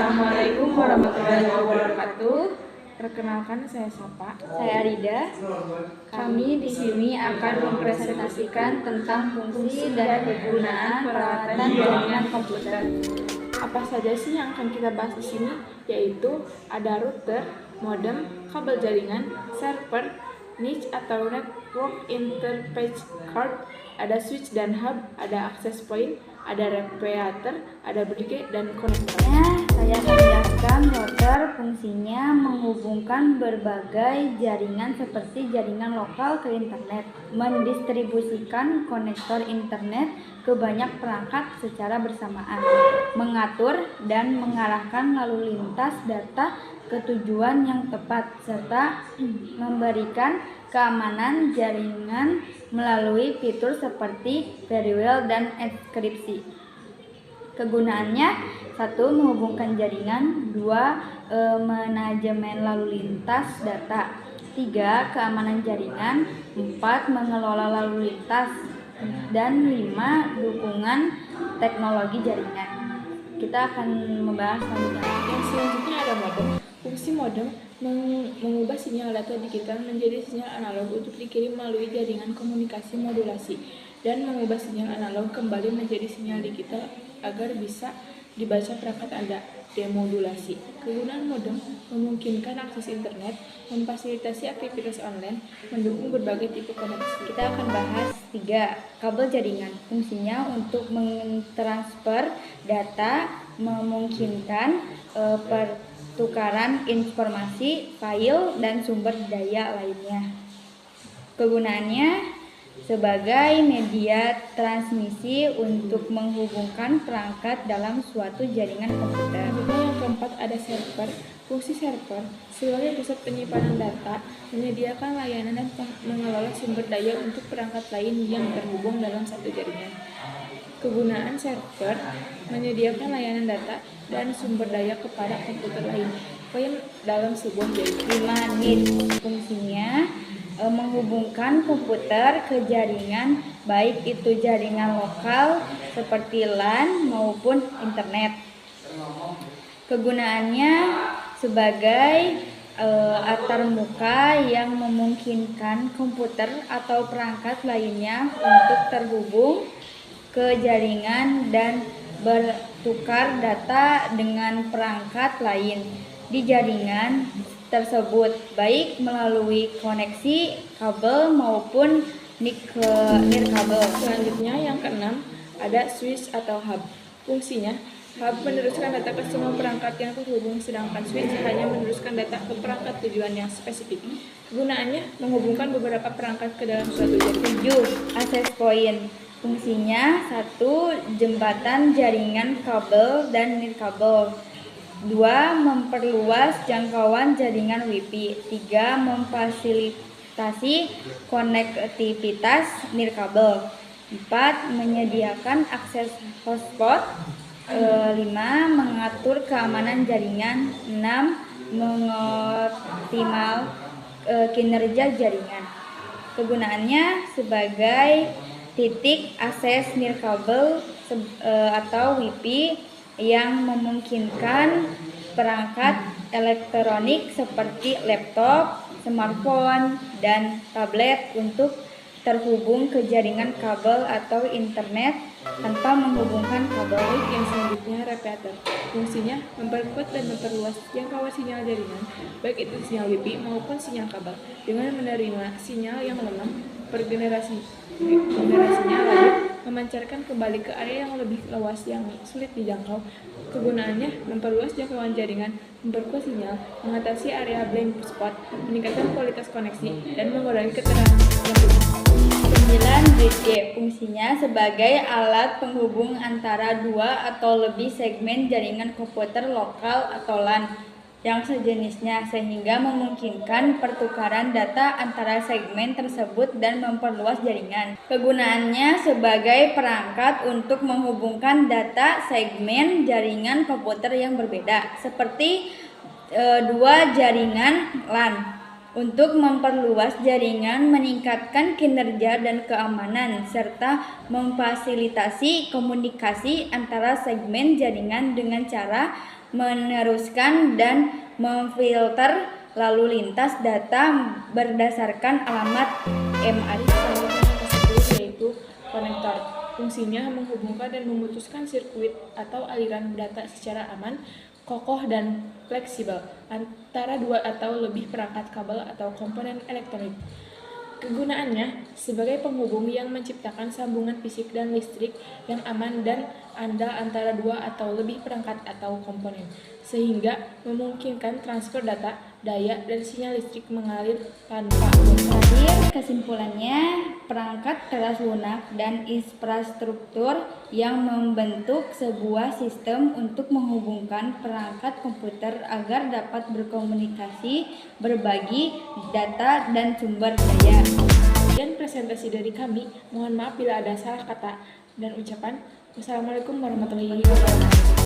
Assalamualaikum warahmatullahi wabarakatuh. Perkenalkan, saya Sapa. Saya Rida. Kami di sini akan mempresentasikan tentang fungsi dan kegunaan peralatan jaringan komputer. Apa saja sih yang akan kita bahas di sini? Yaitu ada router, modem, kabel jaringan, server, niche atau network interface card, ada switch dan hub, ada access point, ada repeater, ada bridge dan konektor. Saya akan menjelaskan router. Fungsinya menghubungkan berbagai jaringan seperti jaringan lokal ke internet, mendistribusikan konektor internet ke banyak perangkat secara bersamaan, mengatur dan mengarahkan lalu lintas data ke tujuan yang tepat, serta memberikan keamanan jaringan melalui fitur seperti firewall dan enkripsi. Kegunaannya: 1. Menghubungkan jaringan. 2. Manajemen lalu lintas data. 3. Keamanan jaringan. 4. Mengelola lalu lintas. Dan 5. Dukungan teknologi jaringan. Kita akan membahas selanjutnya. Yang selanjutnya ada modem. Fungsi modem mengubah sinyal data digital menjadi sinyal analog untuk dikirim melalui jaringan komunikasi modulasi, dan mengubah sinyal analog kembali menjadi sinyal digital agar bisa dibaca perangkat Anda, demodulasi. Kegunaan modem memungkinkan akses internet, memfasilitasi aktivitas online, mendukung berbagai tipe koneksi. Kita akan bahas 3. Kabel jaringan. Fungsinya untuk mentransfer data, memungkinkan pertukaran informasi, file, dan sumber daya lainnya. Kegunaannya sebagai media transmisi untuk menghubungkan perangkat dalam suatu jaringan komputer. Selanjutnya yang keempat ada server. Fungsi server sebagai pusat penyimpanan data, menyediakan layanan dan mengelola sumber daya untuk perangkat lain yang terhubung dalam satu jaringan. Kegunaan server menyediakan layanan data dan sumber daya kepada komputer lain dalam sebuah jaringan. 5. NIC. Fungsinya menghubungkan komputer ke jaringan, baik itu jaringan lokal seperti LAN maupun internet. Kegunaannya sebagai antarmuka yang memungkinkan komputer atau perangkat lainnya untuk terhubung ke jaringan dan bertukar data dengan perangkat lain di jaringan tersebut, baik melalui koneksi kabel maupun nirkabel. Selanjutnya yang keenam ada switch atau hub. Fungsinya, hub meneruskan data ke semua perangkat yang terhubung, sedangkan switch hanya meneruskan data ke perangkat tujuan yang spesifik. Kegunaannya menghubungkan beberapa perangkat ke dalam suatu jaringan. 7. Access point. Fungsinya: 1. Jembatan jaringan kabel dan nirkabel. 2. Memperluas jangkauan jaringan Wi-Fi. 3. Memfasilitasi konektivitas nirkabel. 4. Menyediakan akses hotspot. 5. Mengatur keamanan jaringan. 6. Mengoptimal kinerja jaringan. Kegunaannya sebagai titik akses nirkabel atau Wi-Fi yang memungkinkan perangkat elektronik seperti laptop, smartphone, dan tablet untuk terhubung ke jaringan kabel atau internet tanpa menghubungkan kabel. Yang selanjutnya repeater. Fungsinya memperkuat dan memperluas jangkauan sinyal jaringan, baik itu sinyal Wi-Fi maupun sinyal kabel, dengan menerima sinyal yang lemah generasinya lalu memancarkan kembali ke area yang lebih luas yang sulit dijangkau. Kegunaannya memperluas jangkauan jaringan, memperkuat sinyal, mengatasi area blind spot, meningkatkan kualitas koneksi, dan mengurangi keterangan. 9. Bridge. Fungsinya sebagai alat penghubung antara dua atau lebih segmen jaringan komputer lokal atau LAN yang sejenisnya, sehingga memungkinkan pertukaran data antara segmen tersebut dan memperluas jaringan. Kegunaannya sebagai perangkat untuk menghubungkan data segmen jaringan komputer yang berbeda, seperti dua jaringan LAN, untuk memperluas jaringan, meningkatkan kinerja dan keamanan, serta memfasilitasi komunikasi antara segmen jaringan dengan cara meneruskan dan memfilter lalu lintas data berdasarkan alamat MAC. Contohnya yang tersebut yaitu konektor. Fungsinya menghubungkan dan memutuskan sirkuit atau aliran data secara aman, kokoh dan fleksibel antara dua atau lebih perangkat kabel atau komponen elektronik. Kegunaannya sebagai penghubung yang menciptakan sambungan fisik dan listrik yang aman dan andal antara dua atau lebih perangkat atau komponen, sehingga memungkinkan transfer data, daya, dan sinyal listrik mengalir tanpa gangguan. Terakhir, kesimpulannya, perangkat keras lunak dan infrastruktur yang membentuk sebuah sistem untuk menghubungkan perangkat komputer agar dapat berkomunikasi, berbagi data, dan sumber daya. Sekian presentasi dari kami. Mohon maaf bila ada salah kata dan ucapan. Wassalamualaikum warahmatullahi wabarakatuh.